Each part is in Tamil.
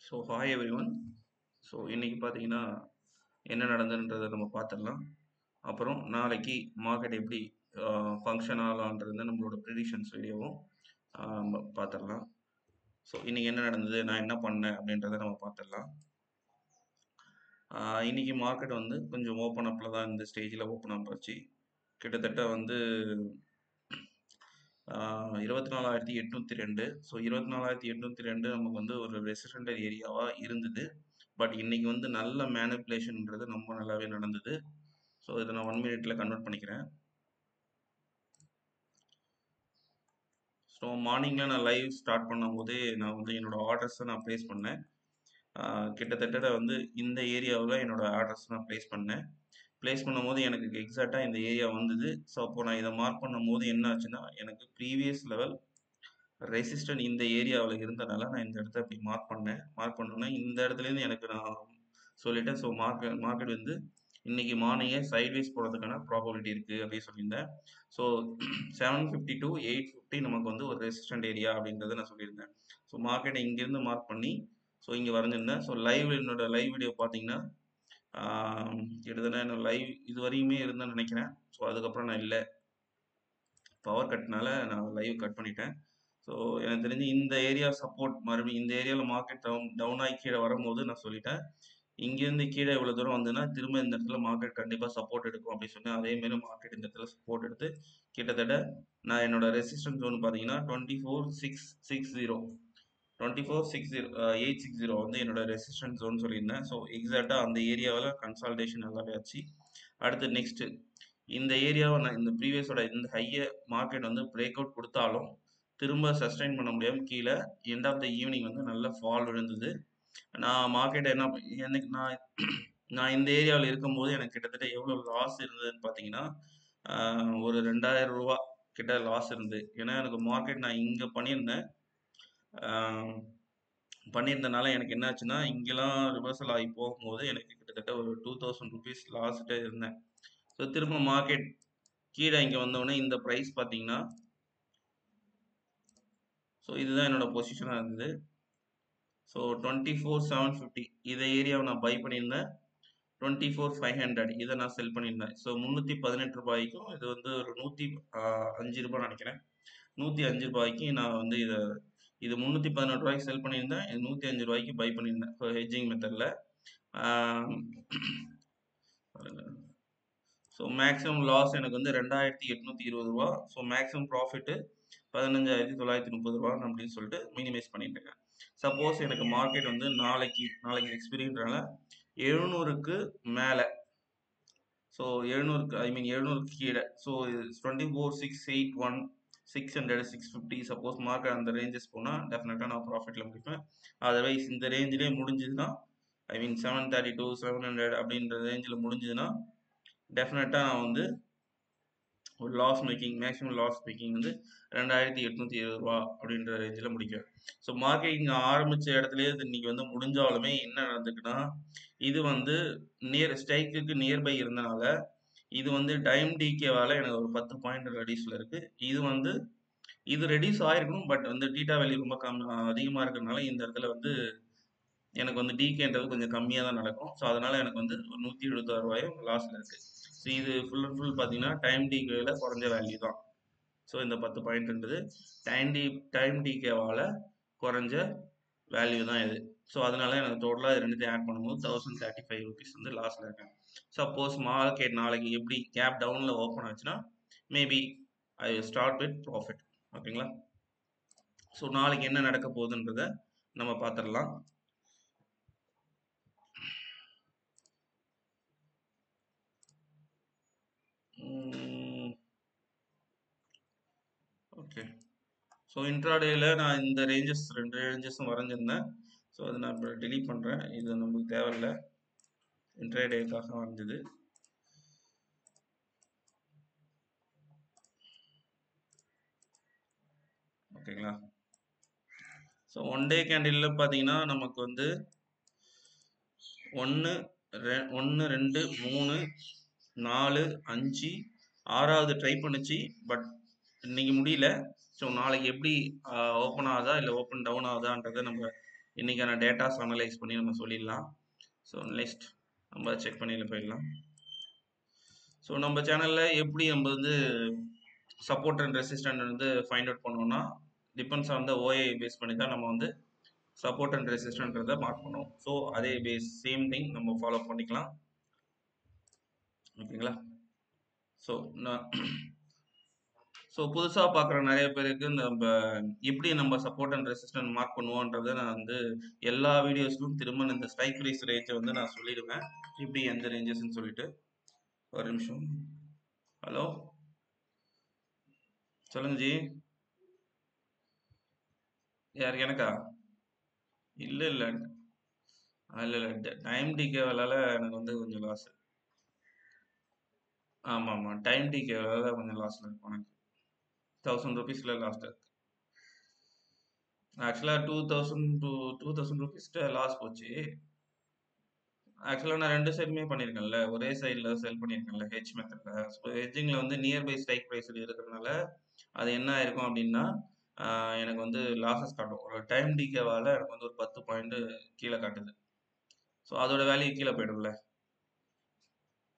So hi everyone. ஸோ இன்னைக்கு பார்த்தீங்கன்னா என்ன நடந்ததுன்றதை நம்ம பார்த்துடலாம். அப்புறம் நாளைக்கு மார்க்கெட் எப்படி ஃபங்க்ஷன் ஆகலான்றது நம்மளோட ப்ரிடிக்ஷன்ஸ் வீடியோவும் பார்த்துடலாம். ஸோ இன்னைக்கு என்ன நடந்தது, நான் என்ன பண்ணேன் அப்படின்றத நம்ம பார்த்துடலாம். இன்னைக்கு மார்க்கெட் வந்து கொஞ்சம் ஓப்பன் அப்பில் தான் இந்த ஸ்டேஜில் ஓப்பன் அப் ஆச்சு. கிட்டத்தட்ட வந்து 24,802. ஸோ 24,802 நமக்கு வந்து ஒரு ரெசிஸ்டன்ட் ஏரியாவாக இருந்தது. பட் இன்னைக்கு வந்து நல்ல மேனிப்புலேஷன்ன்றது ரொம்ப நல்லாவே நடந்தது. ஸோ இதை நான் 1 மினிட்ல கன்வெர்ட் பண்ணிக்கிறேன். ஸோ மார்னிங்கில் நான் லைவ் ஸ்டார்ட் பண்ணும்போதே நான் வந்து என்னோட ஆர்டர்ஸை நான் ப்ளேஸ் பண்ணேன். கிட்டத்தட்ட வந்து இந்த ஏரியாவில் என்னோட ஆர்டர்ஸ் நான் ப்ளேஸ் பண்ணேன். ப்ளேஸ் பண்ணும்போது எனக்கு எக்ஸாக்டாக இந்த ஏரியா வந்தது. ஸோ அப்போ நான் இதை மார்க் பண்ணும்போது என்ன ஆச்சுன்னா, எனக்கு ப்ரீவியஸ் லெவல் ரெசிஸ்டன்ட் இந்த ஏரியாவில் இருந்தனால நான் இந்த இடத்த அப்படி மார்க் பண்ணேன். மார்க் பண்ணோன்னா இந்த இடத்துலேருந்து எனக்கு நான் சொல்லிட்டேன். ஸோ மார்க்கெட் வந்து இன்னைக்கு மார்னிங்கே சைட்வேஸ் போகிறதுக்கான ப்ராபபிலிட்டி இருக்குது அப்படின்னு சொல்லியிருந்தேன். ஸோ 750 to 850 நமக்கு வந்து ஒரு ரெசிஸ்டன்ட் ஏரியா அப்படின்றத நான் சொல்லியிருந்தேன். ஸோ மார்க்கெட்டை இங்கேருந்து மார்க் பண்ணி ஸோ இங்கே வரைஞ்சிருந்தேன். ஸோ என்னோட லைவ் வீடியோ பார்த்தீங்கன்னா கிட்டத்தட்ட என்னோட லைவ் இது வரையுமே இருந்தேன்னு நினைக்கிறேன். ஸோ அதுக்கப்புறம் நான் இல்லை, பவர் கட்னால நான் லைவ் கட் பண்ணிட்டேன். ஸோ எனக்கு தெரிஞ்சு இந்த ஏரியா சப்போர்ட் மறுபடியும் இந்த ஏரியாவில் மார்க்கெட் டவுன் ஆகி கீழே வரும்போது நான் சொல்லிட்டேன், இங்கேருந்து கீழே இவ்வளோ தூரம் வந்துன்னா திரும்ப இந்த இடத்துல மார்க்கெட் கண்டிப்பாக சப்போர்ட் எடுக்கும் அப்படின்னு சொன்னேன். அதேமாரி மார்க்கெட் இந்த இடத்துல சப்போர்ட் எடுத்து கிட்டத்தட்ட நான் என்னோட ரெசிஸ்டன்ஸ் ஜோன் பார்த்தீங்கன்னா 24,660 860 வந்து என்னோட ரெசிஸ்டன்ஸ் ஜோன் சொல்லியிருந்தேன். ஸோ எக்ஸாக்டாக அந்த ஏரியாவில் கன்சால்டேஷன் நல்லாவே ஆச்சு. அடுத்து நெக்ஸ்ட்டு இந்த ஏரியாவை நான் இந்த ப்ரீவியஸோட இந்த ஹையை மார்க்கெட் வந்து பிரேக் அவுட் கொடுத்தாலும் திரும்ப சஸ்டைன் பண்ண முடியாமல் கீழே எண்ட் ஆஃப் த ஈவினிங் வந்து நல்ல ஃபால் விழுந்தது. நான் மார்க்கெட் எனக்கு நான் இந்த ஏரியாவில் இருக்கும்போது எனக்கு கிட்டத்தட்ட எவ்வளோ லாஸ் இருந்ததுன்னு பார்த்தீங்கன்னா, ஒரு 2,000 ரூபா கிட்ட லாஸ் இருந்தது. ஏன்னா எனக்கு மார்க்கெட் நான் இங்கே பண்ணியிருந்தனால எனக்கு என்ன ஆச்சுன்னா, இங்கெல்லாம் ரிவர்சல் ஆகி போகும்போது எனக்கு கிட்டத்தட்ட ஒரு 2,000 ருபீஸ் லாஸ்ட்டே இருந்தேன். ஸோ திரும்ப மார்க்கெட் கீழே இங்கே வந்தோடனே இந்த ப்ரைஸ் பார்த்தீங்கன்னா, ஸோ இதுதான் என்னோட பொசிஷனாக இருந்தது. ஸோ 24,750 இதை ஏரியாவை நான் பை பண்ணியிருந்தேன். 24,500 இதை நான் செல் பண்ணியிருந்தேன். ஸோ 318 ரூபாய்க்கும் இது வந்து ஒரு 105 ரூபாய் நினைக்கிறேன். 105 ரூபாய்க்கு நான் வந்து இது 318 ரூபாய்க்கு செல் பண்ணியிருந்தேன். இது 105 ரூபாய்க்கு பை பண்ணியிருந்தேன் ஹெட்ஜிங் மெத்தடில். ஸோ மேக்ஸிமம் லாஸ் எனக்கு வந்து 2,820 ரூபா. ஸோ மேக்ஸிமம் ப்ராஃபிட்டு 15,930 ரூபா அப்படின்னு சொல்லிட்டு மினிமைஸ் பண்ணிட்டு இருக்கேன். சப்போஸ் எனக்கு மார்க்கெட் வந்து நாளைக்கு எக்ஸ்பீரியன்றனால 700க்கு மேலே, ஸோ 700க்கு 700க்கு கீழே, ஸோ 24,681 600 650 சப்போஸ் மார்க்கெட் அந்த ரேஞ்சஸ் போனால் டெஃபினட்டாக நான் ப்ராஃபிட்டில் முடிப்பேன். அதர்வைஸ் இந்த ரேஞ்சிலே முடிஞ்சதுன்னா 732 700 அப்படின்ற ரேஞ்சில் முடிஞ்சதுன்னா டெஃபினட்டாக நான் வந்து ஒரு மேக்ஸிமம் லாஸ் மேக்கிங் வந்து 2,870 ரூபா அப்படின்ற ரேஞ்சில் முடிக்கிறேன். ஸோ மார்க்கெட்டிங் ஆரம்பித்த இடத்துலேயே இன்னைக்கு வந்து முடிஞ்சாலுமே என்ன நடந்துக்குன்னா, இது வந்து ஸ்ட்ரைக்குக்கு நியர்பை இருந்தனால இது வந்து டைம் டிகேவால் எனக்கு ஒரு 10 பாயிண்ட் ரெடியூஸில் இருக்குது. இது ரெடியூஸ் ஆகிருக்கணும், பட் வந்து டீட்டா வேல்யூ ரொம்ப அதிகமாக இருக்கிறதுனால இந்த இடத்துல வந்து எனக்கு வந்து டிகேன்றது கொஞ்சம் கம்மியாக தான் நடக்கும். ஸோ அதனால் எனக்கு வந்து ஒரு 176 ரூபாயும் லாஸில் இருக்குது. ஸோ இது ஃபுல் அண்ட் ஃபுல் பார்த்தீங்கன்னா டைம் டிகேவில் குறைஞ்ச வேல்யூ தான். ஸோ இந்த 10 பாயிண்ட்ன்றது டைம் டிகேவால் குறைஞ்ச வேல்யூ தான் இது. ஸோ அதனால எனக்கு டோட்டலாக இது ரெண்டுத்தையும் ஆட் பண்ணும்போது 1,035 ருபீஸ் வந்து லாஸில் இருக்கேன். சப்போஸ் மார்க்கெட் நாளைக்கு எப்படி கேப் டவுனில் ஓப்பன் ஆச்சுன்னா maybe I start with profit. ஓகேங்களா? ஸோ நாளைக்கு என்ன நடக்க போகுதுன்றத நம்ம பார்த்துடலாம். ஓகே, ஸோ இன்ட்ராடேயில் நான் இந்த ரெண்டு ரேஞ்சஸும் வரைஞ்சிருந்தேன். ஸோ அதை நான் இப்போ டெலீட் பண்ணுறேன், இது நமக்கு தேவையில்லை, இன்ட்ராடேக்காக வரைஞ்சது. ஓகேங்களா? ஸோ 1 டே கேண்டிலில் பார்த்தீங்கன்னா நமக்கு வந்து 1 2 3 4 5 6வது ட்ரை பண்ணுச்சு, பட் இன்னைக்கு முடியல. ஸோ நாளைக்கு எப்படி ஓப்பன் ஆகுதா இல்லை ஓப்பன் டவுன் ஆகுதான்றதை நம்ம இன்றைக்கான டேட்டாஸ் அனலைஸ் பண்ணி நம்ம சொல்லிடலாம். ஸோ நெக்ஸ்ட் நம்ம செக் பண்ணியில் போயிடலாம். ஸோ நம்ம சேனலில் எப்படி நம்ம வந்து சப்போர்ட் அண்ட் ரெசிஸ்டன்ட் வந்து ஃபைண்ட் அவுட் பண்ணோம்னா depends on the OI base பண்ணி தான் நம்ம வந்து சப்போர்ட் அண்ட் ரெசிஸ்டன்ட்ன்றதை மார்க் பண்ணுவோம். ஸோ அதே பேஸ் சேம் திங் நம்ம ஃபாலோ பண்ணிக்கலாம். ஓகேங்களா? ஸோ நான் புதுசாக பார்க்குற நிறைய பேருக்கு நம்ம எப்படி நம்ம சப்போர்ட் அண்ட் ரெசிஸ்டன்ட் மார்க் பண்ணுவோன்றதை நான் வந்து எல்லா வீடியோஸ்லும் திரும்ப இந்த ஸ்ட்ரைக் ப்ரைஸ் ரேஞ்சை வந்து நான் சொல்லிடுவேன், இப்படி எந்த ரேஞ்சஸ்ன்னு சொல்லிட்டு. ஒரு நிமிஷம். ஹலோ, சொல்லுங்க ஜி. யார்? எனக்கா? இல்லை இல்லை இல்லை இல்லை, டைம் டிகே வேலையில் எனக்கு வந்து கொஞ்சம் லாஸ். ஆமாம் ஆமாம், டைம் டிகே வேலையில் கொஞ்சம் லாஸில் இருக்கும். எனக்கு 1000 rupeesல லாஸ்ட் இருக்கு. ஆக்சுவலாக 2000 to 2000 rupeesட்ட லாஸ் போச்சு. ஆக்சுவலாக நான் ரெண்டு சைடுமே பண்ணியிருக்கேன்ல, ஒரே சைடில் செல் பண்ணியிருக்கேன்ல ஹெச் மெத்தடில். ஸோ ஹெட்ஜிங்கில் வந்து நியர்பை ஸ்ட்ரைக் ப்ரைஸில் இருக்கிறதுனால அது என்ன ஆயிருக்கும் அப்படின்னா எனக்கு வந்து லாஸஸ் காட்டும். ஒரு டைம் டிகேவால் எனக்கு வந்து ஒரு 10 பாயிண்ட் கீழே காட்டுது. ஸோ அதோட வேல்யூ கீழே போயிடும்ல.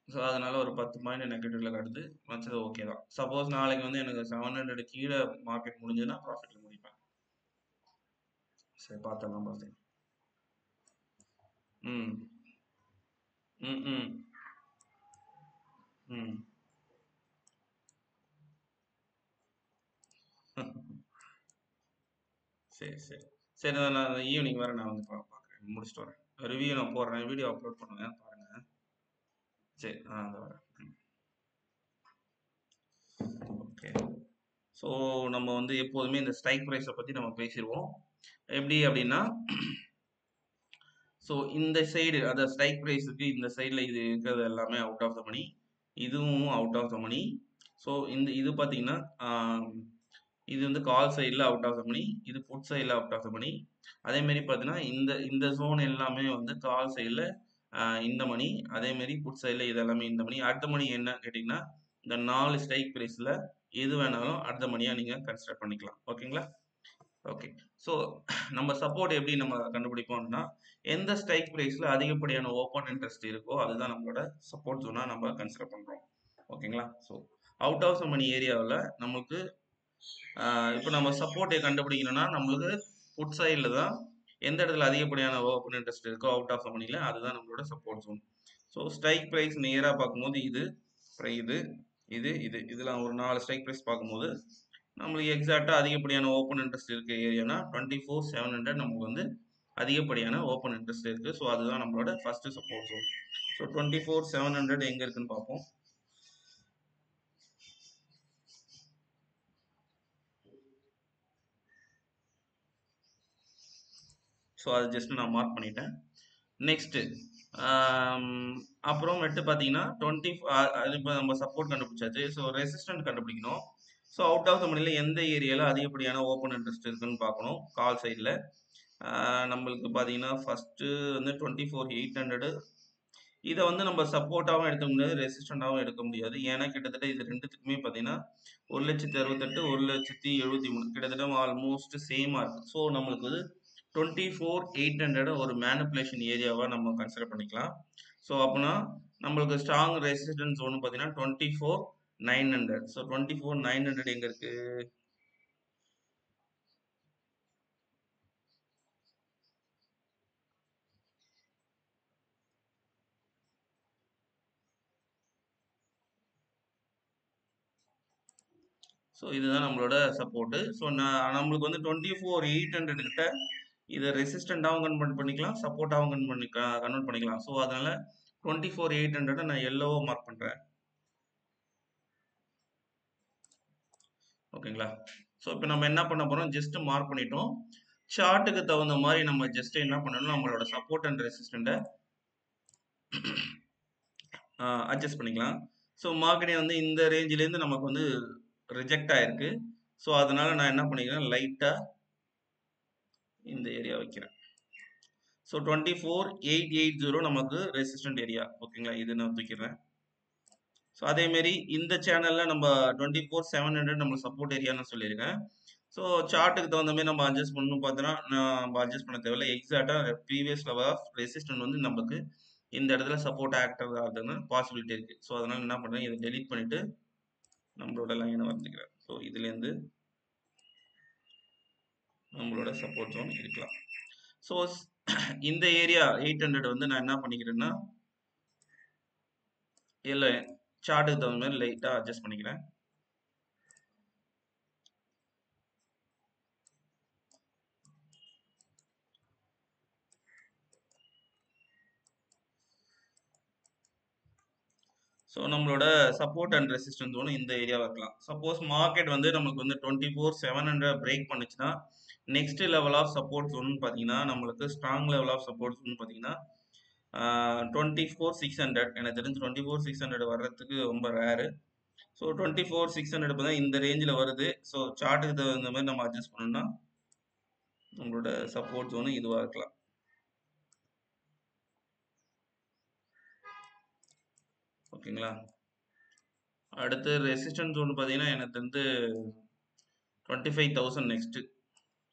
ஸோ அதனால ஒரு 10 பாயிண்ட் நெகட்டிவ்ல காட்டுது. மற்றது ஓகே தான். சப்போஸ் நாளைக்கு வந்து எனக்கு 700 கீழே மார்க்கெட் முடிஞ்சதுன்னா ப்ராஃபிட்டில் முடிப்பேன். சரி, பார்த்துடலாம் பார்த்து. ம் ம் ம் ம் சரி சரி சரி, நான் ஈவினிங் வர நான் வந்து பார்க்குறேன், முடிச்சுட்டு வரேன். ரிவ்யூ நான் போடுறேன், வீடியோ அப்லோட் பண்ணுவேன், பாருங்கள். சரி, அந்த வரேன். ஓகே. ஸோ நம்ம வந்து எப்போதுமே இந்த ஸ்ட்ரைக் ப்ரைஸை பற்றி நம்ம பேசிடுவோம். எப்படி அப்படின்னா, ஸோ இந்த சைடு அந்த ஸ்ட்ரைக் ப்ரைஸுக்கு இந்த சைடில் இது இருக்கிறது எல்லாமே அவுட் ஆஃப் த மணி, இதுவும் out of the money. So இது பார்த்தீங்கன்னா இது வந்து கால் சைடில் அவுட் ஆஃப் த மணி, இது புட் சைடில் அவுட் ஆஃப் த மணி. அதேமாரி பார்த்தீங்கன்னா இந்த ஜோன் எல்லாமே வந்து கால் சைடில் இந்த மணி, அதேமாரி புட் சைடில் இது எல்லாமே இந்த மணி. அடுத்த மணி என்ன கேட்டிங்கன்னா, இந்த 4 ஸ்ட்ரைக் ப்ரைஸில் எது வேணாலும் அடுத்த மணியாக நீங்கள் கன்சிடர் பண்ணிக்கலாம். ஓகேங்களா? ஓகே. ஸோ நம்ம சப்போர்ட் எப்படி நம்ம கண்டுபிடிப்போம்னா, எந்த ஸ்ட்ரைக் ப்ரைஸில் அதிகப்படியான ஓப்பன் இன்ட்ரெஸ்ட் இருக்கோ அதுதான் நம்மளோட சப்போர்ட் ஜோனாக நம்ம கன்சிடர் பண்ணுறோம். ஓகேங்களா? ஸோ அவுட் ஆஃப் த மணி ஏரியாவில் நமக்கு இப்போ நம்ம சப்போர்ட்டை கண்டுபிடிக்கணும்னா நம்மளுக்கு புட் சைடில் தான் எந்த இடத்துல அதிகப்படியான ஓப்பன் இன்ட்ரெஸ்ட் இருக்கோ அவுட் ஆஃப் த மணியில் அதுதான் நம்மளோட support zone. So strike price நேராக பார்க்கும்போது இது இது இது இது இதெல்லாம் ஒரு 4 ஸ்ட்ரைக் ப்ரைஸ் பார்க்கும்போது நம்மளுக்கு எக்ஸாக்டாக அதிகப்படியான ஓப்பன் இன்ட்ரெஸ்ட் இருக்க ஏரியானா 24,700 நமக்கு வந்து அதிகப்படியான ஓப்பன் இன்ட்ரெஸ்ட் இருக்குது. ஸோ அதுதான் நம்மளோட ஃபர்ஸ்ட் சப்போர்ட் ஜோன். ஸோ 24,700 எங்கே இருக்குன்னு பார்ப்போம். ஸோ அது ஜஸ்ட் நான் மார்க் பண்ணிட்டேன். நெக்ஸ்ட்டு அப்புறமேட்டு பார்த்தீங்கன்னா அது இப்போ நம்ம சப்போர்ட் கண்டுபிடிச்சாச்சு. ஸோ ரெசிஸ்டன்ட் கண்டுபிடிக்கணும். ஸோ அவுட் ஆஃப் த மணியில் எந்த ஏரியாவில் அதிகப்படியான ஓப்பன் இன்ட்ரெஸ்ட் இருக்குன்னு பார்க்கணும். கால் சைடில் நம்மளுக்கு பார்த்தீங்கன்னா ஃபஸ்ட்டு வந்து 24,800. இதை வந்து நம்ம சப்போர்ட்டாகவும் எடுக்க முடியாது, ரெசிஸ்டண்ட்டாகவும் எடுக்க முடியாது. ஏன்னா கிட்டத்தட்ட இது ரெண்டுத்துக்குமே பார்த்தீங்கன்னா 1,68,000 1,73,000 கிட்டத்தட்ட ஆல்மோஸ்ட் சேமாக இருக்குது. ஸோ நம்மளுக்கு வந்து 24,800 ஒரு மேனிப்புலேஷன் ஏரியாவாக நம்ம கன்சிடர் பண்ணிக்கலாம். ஸோ அப்படின்னா நம்மளுக்கு ஸ்ட்ராங் ரெசிஸ்டன்ஸ் ஒன்று பார்த்தீங்கன்னா 24,900. ஸோ 24,900 எங்கே இருக்கு? ஸோ இதுதான் நம்மளோட சப்போர்ட்டு. ஸோ நம்மளுக்கு வந்து 24,800 கிட்ட இதை ரெசிஸ்டண்ட்டாகவும் கன்வெர்ட் பண்ணிக்கலாம், சப்போர்ட்டாகவும் கன்வெர்ட் பண்ணிக்கலாம். ஸோ அதனால 24,800 நான் எல்லோவோ மார்க் பண்ணுறேன். ஓகேங்களா? ஸோ இப்போ நம்ம என்ன பண்ண போகிறோம், ஜஸ்ட் மார்க் பண்ணிட்டோம். சார்ட்டுக்கு தகுந்த மாதிரி நம்ம ஜஸ்ட் என்ன பண்ணணும், நம்மளோட சப்போர்ட் அண்ட் ரெசிஸ்டண்ட்டை அட்ஜஸ்ட் பண்ணிக்கலாம். ஸோ மார்க்கெட்டிங் வந்து இந்த ரேஞ்சிலேருந்து நமக்கு வந்து ரிஜெக்ட் ஆயிருக்கு. ஸோ அதனால நான் என்ன பண்ணிக்கிறேன், லைட்டாக இந்த ஏரியா வைக்கிறேன். ஸோ 24,880 நமக்கு ரெசிஸ்டன்ட் ஏரியா. ஓகேங்களா? இது நான் தூக்கிடுறேன். ஸோ அதேமாரி இந்த சேனலில் நம்ம 24,700 நம்ம சப்போர்ட் ஏரியான்னு சொல்லியிருக்கேன். ஸோ சார்ட்டுக்கு தகுந்த மாதிரி நம்ம அட்ஜஸ்ட் பண்ணணும் பார்த்தோன்னா நம்ம அட்ஜஸ்ட் பண்ண தேவையில்ல. எக்ஸாக்டாக ப்ரீவியஸ் லெவல் ஆஃப் ரெசிஸ்டன்ட் வந்து நமக்கு இந்த இடத்துல சப்போர்ட் ஆக்டர் ஆகுதுன்னு பாசிபிலிட்டி இருக்குது. ஸோ அதனால் என்ன பண்ணுறேன், இதை டெலீட் பண்ணிவிட்டு நம்மளோட லைனை வரைஞ்சிக்கிறேன். ஸோ இதுலேருந்து நம்மளோட சப்போர்ட் ஜோன் இருக்கலாம். ஸோ இந்த ஏரியா 800 வந்து நான் என்ன பண்ணிக்கிறேன்னா, இல்லை சார்ட்டுக்கு தகுந்த மாதிரி லைட்டாக அட்ஜஸ்ட் பண்ணிக்கிறேன். ஸோ நம்மளோட சப்போர்ட் அண்ட் ரெசிஸ்டன்ஸ் ஜோன் இந்த ஏரியாவில் இருக்கலாம். சப்போஸ் மார்க்கெட் வந்து நமக்கு வந்து 24,700 பிரேக் பண்ணுச்சுன்னா next level of support zone பார்த்தீங்கன்னா நம்மளுக்கு strong level of support zone பார்த்தீங்கன்னா 24,600. எனக்கு தெரிஞ்சு 24,600 வர்றதுக்கு ரொம்ப ரேரு. ஸோ 24,600 இப்போ தான் இந்த ரேஞ்சில் வருது. ஸோ சார்ட்டுக்கு தகுந்த மாதிரி நம்ம அட்ஜஸ்ட் பண்ணோம்னா நம்மளோட சப்போர்ட் ஜோனு இதுவாக இருக்கலாம். ஓகேங்களா. அடுத்து ரெசிஸ்டன்ஸ் ஜோன் பார்த்தீங்கன்னா எனக்கு வந்து 25,000 நெக்ஸ்ட்டு.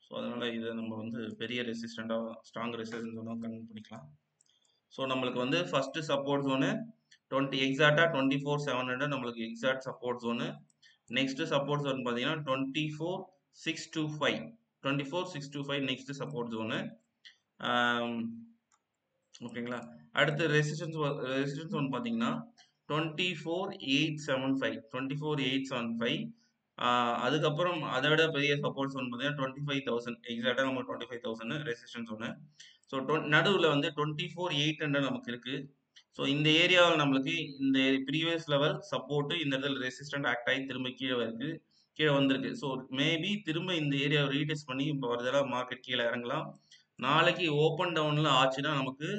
ஸோ அதனால் இதை நம்ம வந்து பெரிய ரெசிஸ்டண்ட்டாக ஸ்ட்ராங் ரெசிஸ்டன்ஸ் ஜோனாக கன்வெர்ட் பண்ணிக்கலாம். ஸோ நம்மளுக்கு வந்து ஃபஸ்ட்டு சப்போர்ட் ஜோனு எக்ஸாக்டாக 24,700 நம்மளுக்கு exact support zone. Next support zone பார்த்தீங்கன்னா 24,625. 24,625 நெக்ஸ்ட்டு சப்போர்ட் ஜோனு. ஓகேங்களா. அடுத்து ரெசிஸ்டன்ஸ் ஜோன் பார்த்தீங்கன்னா 24,875. 24,875. அதுக்கப்புறம் அதை விட பெரிய சப்போர்ட் ஜோன் பார்த்தீங்கன்னா 25,000. எக்ஸாக்டாக நம்ம 25,000 ரெசிஸ்டன்ஸ் ஜோனு. ஸோ நடுவில் வந்து 24,800 நமக்கு இருக்குது. ஸோ இந்த ஏரியாவில் நம்மளுக்கு இந்த ப்ரீவியஸ் லெவல் சப்போர்ட்டு இந்த இடத்துல ரெசிஸ்டன்ட் ஆக்ட் ஆகி திரும்ப கீழே வந்திருக்கு. ஸோ மேபி திரும்ப இந்த ஏரியாவை ரீடெஸ்ட் பண்ணி இப்போ வரதெல்லாம் மார்க்கெட் கீழே இறங்கலாம். நாளைக்கு ஓப்பன் டவுனில் ஆச்சுன்னா நமக்கு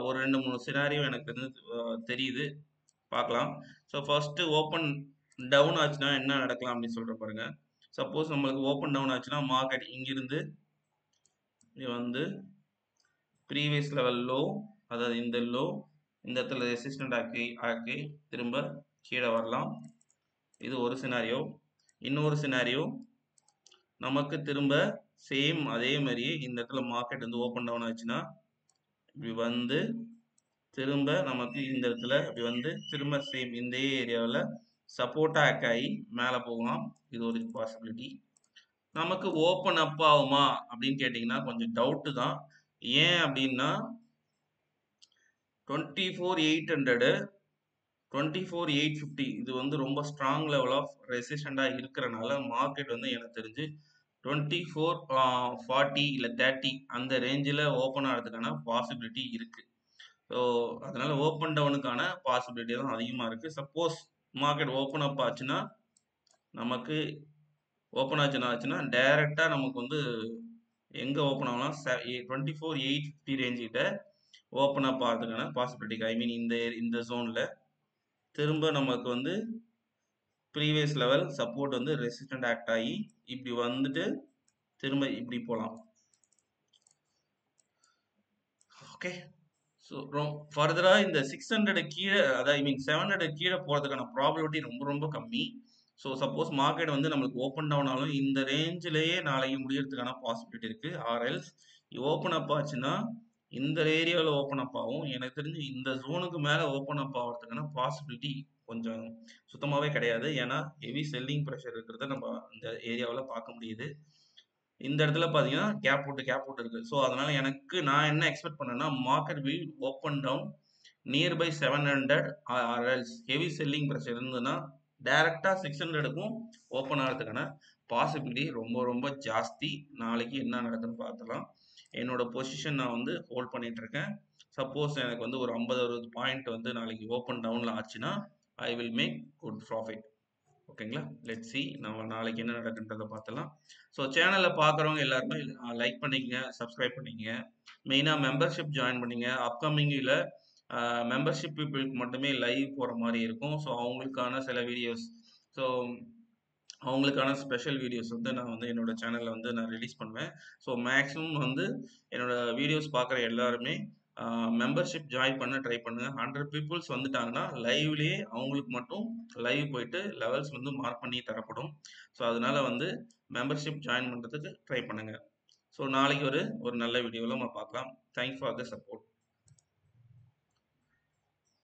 ஒரு 2-3 சினாரியோ எனக்கு வந்து தெரியுது, பார்க்கலாம். ஸோ ஃபர்ஸ்ட்டு ஓப்பன் டவுன் ஆச்சுன்னா என்ன நடக்கலாம் அப்படின்னு சொல்கிற பாருங்க. சப்போஸ் நம்மளுக்கு ஓப்பன் டவுன் ஆச்சுன்னா மார்க்கெட் இங்கிருந்து இது வந்து ப்ரீவியஸ் லெவல் லோ, அதாவது இந்த லோ இந்த இடத்துல ரெசிஸ்டன்ட் ஆக்கி திரும்ப கீழே வரலாம். இது ஒரு சினாரியோ. இன்னொரு சினாரியோ நமக்கு திரும்ப சேம் அதே மாதிரியே இந்த இடத்துல மார்க்கெட் வந்து ஓப்பன் டவுன் ஆச்சுன்னா இப்படி வந்து திரும்ப நமக்கு இந்த இடத்துல இப்படி வந்து திரும்ப சேம் இந்த ஏரியாவில் சப்போர்ட்டாக ஆக் ஆகி மேலே போகலாம். இது ஒரு பாசிபிலிட்டி. நமக்கு ஓப்பன் அப் ஆகுமா அப்படின்னு கேட்டிங்கன்னா கொஞ்சம் டவுட்டு தான். ஏன் அப்படின்னா 24,800 24,850 இது வந்து ரொம்ப ஸ்ட்ராங் லெவல் ஆஃப் ரெசிஸ்டண்டாக இருக்கிறனால மார்க்கெட் வந்து எனக்கு தெரிஞ்சு 24,40 இல்லை 30 அந்த ரேஞ்சில் ஓப்பன் ஆகிறதுக்கான பாசிபிலிட்டி இருக்குது. ஸோ அதனால ஓப்பன் டவுனுக்கான பாசிபிலிட்டி தான் அதிகமாக இருக்குது. சப்போஸ் மார்க்கெட் ஓப்பன் அப் ஆச்சுன்னா நமக்கு ஓப்பன் ஆச்சுன்னா டைரெக்டாக நமக்கு வந்து எங்கே ஓப்பன் ஆகலாம் 24,850 ரேஞ்சிட்ட ஓப்பன் அப் ஆகிறதுக்கான பாசிபிலிட்டி. ஐ மீன் இந்த ஜோனில் திரும்ப நமக்கு வந்து ப்ரீவியஸ் லெவல் சப்போர்ட் வந்து ரெசிஸ்டன்ட் ஆக்ட் ஆகி இப்படி வந்துட்டு திரும்ப இப்படி போகலாம். ஓகே. ஸோ ஃபர்தராக இந்த 600 கீழே, அதாவது ஐ மீன் 700 கீழே போகிறதுக்கான ப்ராபபிலிட்டி ரொம்ப ரொம்ப கம்மி. ஸோ சப்போஸ் மார்க்கெட் வந்து நம்மளுக்கு ஓப்பன் டவுன் ஆனாலும் இந்த ரேஞ்சிலேயே நாளைக்கு முடியறதுக்கான பாசிபிலிட்டி இருக்குது. ஆர்எல்ஸ் ஓப்பன் அப் ஆச்சுன்னா இந்த ஏரியாவில் ஓப்பன் அப் ஆகும். எனக்கு தெரிஞ்சு இந்த ஜோனுக்கு மேலே ஓப்பன் அப் ஆகிறதுக்கான பாசிபிலிட்டி கொஞ்சம் சுத்தமாகவே கிடையாது. ஏன்னா ஹெவி செல்லிங் ப்ரெஷர் இருக்கிறத நம்ம இந்த ஏரியாவில் பார்க்க முடியுது. இந்த இடத்துல பார்த்தீங்கன்னா கேப் அவுட் இருக்குது. ஸோ அதனால் நான் என்ன எக்ஸ்பெக்ட் பண்ணேன்னா market will open down nearby 700 ஆர்எல்ஸ் ஹெவி செல்லிங் ப்ரெஷர் இருந்ததுன்னா டைரெக்டாக 600க்கும் ஓப்பன் ஆகிறதுக்கான பாசிபிலிட்டி ரொம்ப ரொம்ப ஜாஸ்தி. நாளைக்கு என்ன நடக்குதுன்னு பார்த்துலாம். என்னோட பொசிஷன் நான் வந்து ஹோல்ட் பண்ணிட்டு இருக்கேன். சப்போஸ் எனக்கு வந்து ஒரு 50-60 பாயிண்ட் வந்து நாளைக்கு ஓப்பன் டவுனில் ஆச்சுன்னா I will make good profit. ஓகேங்களா. லெட்ஸ் சி நம்ம நாளைக்கு என்ன நடக்குன்றதை பார்த்துலாம். ஸோ சேனலில் பார்க்குறவங்க எல்லாருமே லைக் பண்ணிக்கங்க, சப்ஸ்கிரைப் பண்ணிக்கங்க. மெயினாக மெம்பர்ஷிப் ஜாயின் பண்ணிங்க. அப்கமிங்கில் மெம்பர்ஷிப் பீப்புளுக்கு மட்டுமே லைவ் போகிற மாதிரி இருக்கும். ஸோ அவங்களுக்கான சில வீடியோஸ், ஸோ அவங்களுக்கான ஸ்பெஷல் வீடியோஸ் வந்து நான் வந்து என்னோட சேனலில் வந்து நான் ரிலீஸ் பண்ணுவேன். ஸோ மேக்ஸிமம் வந்து என்னோட வீடியோஸ் பார்க்குற எல்லாருமே மெம்பர்ஷிப் ஜாயின் பண்ண ட்ரை பண்ணுங்க. 100 பீப்புள்ஸ் வந்துட்டாங்கன்னா, லைவ்லயே அவங்களுக்கு மட்டும் லைவ் போயிட்டு லெவல்ஸ் வந்து மார்க் பண்ணி தரப்படும். ஸோ அதனால வந்து மெம்பர்ஷிப் ஜாயின் பண்றதுக்கு ட்ரை பண்ணுங்க. ஸோ நாளைக்கு ஒரு நல்ல வீடியோல நம்ம பார்க்கலாம். Thanks for the support.